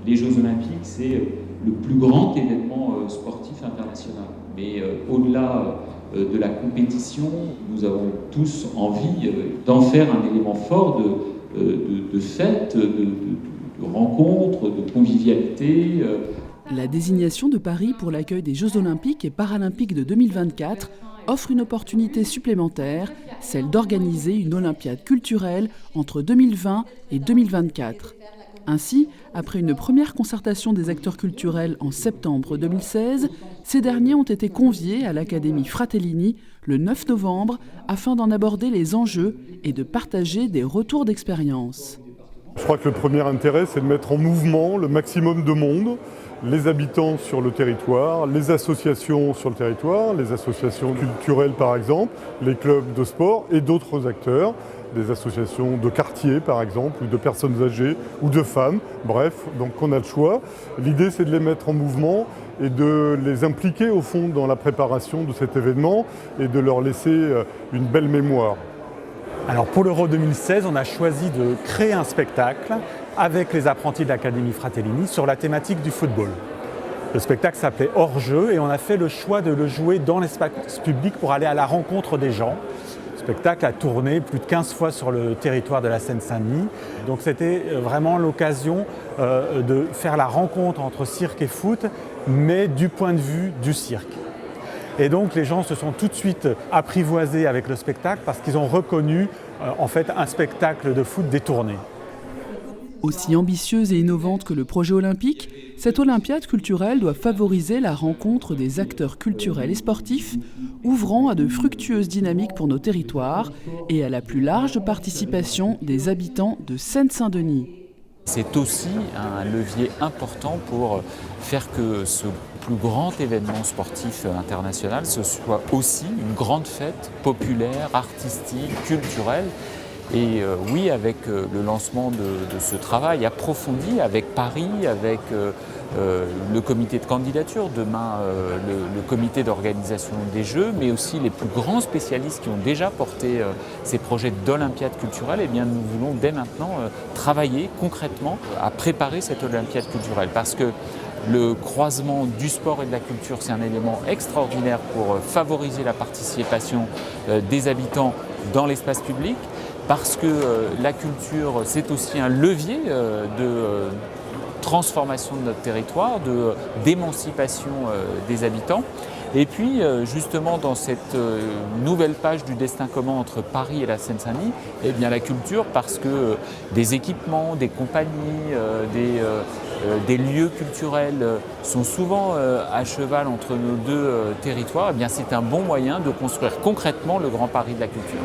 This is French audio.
Les Jeux Olympiques, c'est le plus grand événement sportif international. Mais au-delà de la compétition, nous avons tous envie d'en faire un élément fort de fête, de rencontre, de convivialité. La désignation de Paris pour l'accueil des Jeux Olympiques et Paralympiques de 2024 offre une opportunité supplémentaire, celle d'organiser une Olympiade culturelle entre 2020 et 2024. Ainsi, après une première concertation des acteurs culturels en septembre 2016, ces derniers ont été conviés à l'Académie Fratellini le 9 novembre afin d'en aborder les enjeux et de partager des retours d'expérience. Je crois que le premier intérêt, c'est de mettre en mouvement le maximum de monde, les habitants sur le territoire, les associations sur le territoire, les associations culturelles par exemple, les clubs de sport et d'autres acteurs, des associations de quartier par exemple, ou de personnes âgées, ou de femmes, bref, donc on a le choix. L'idée c'est de les mettre en mouvement et de les impliquer au fond dans la préparation de cet événement et de leur laisser une belle mémoire. Alors pour l'Euro 2016, on a choisi de créer un spectacle avec les apprentis de l'Académie Fratellini sur la thématique du football. Le spectacle s'appelait Hors-jeu et on a fait le choix de le jouer dans l'espace public pour aller à la rencontre des gens. Le spectacle a tourné plus de 15 fois sur le territoire de la Seine-Saint-Denis. Donc c'était vraiment l'occasion de faire la rencontre entre cirque et foot, mais du point de vue du cirque. Et donc les gens se sont tout de suite apprivoisés avec le spectacle parce qu'ils ont reconnu en fait un spectacle de foot détourné. Aussi ambitieuse et innovante que le projet olympique, cette Olympiade culturelle doit favoriser la rencontre des acteurs culturels et sportifs, ouvrant à de fructueuses dynamiques pour nos territoires et à la plus large participation des habitants de Seine-Saint-Denis. C'est aussi un levier important pour faire que ce plus grand événement sportif international, ce soit aussi une grande fête populaire, artistique, culturelle. Et oui, avec le lancement de ce travail approfondi avec Paris, avec le comité de candidature, demain le comité d'organisation des Jeux, mais aussi les plus grands spécialistes qui ont déjà porté ces projets d'Olympiade culturelle, eh bien nous voulons dès maintenant travailler concrètement à préparer cette Olympiade culturelle. Parce que le croisement du sport et de la culture, c'est un élément extraordinaire pour favoriser la participation des habitants dans l'espace public. Parce que la culture, c'est aussi un levier de transformation de notre territoire, d'émancipation des habitants. Et puis, justement, dans cette nouvelle page du destin commun entre Paris et la Seine-Saint-Denis, eh bien, la culture, parce que des équipements, des compagnies, des lieux culturels sont souvent à cheval entre nos deux territoires, eh bien, c'est un bon moyen de construire concrètement le Grand Paris de la culture.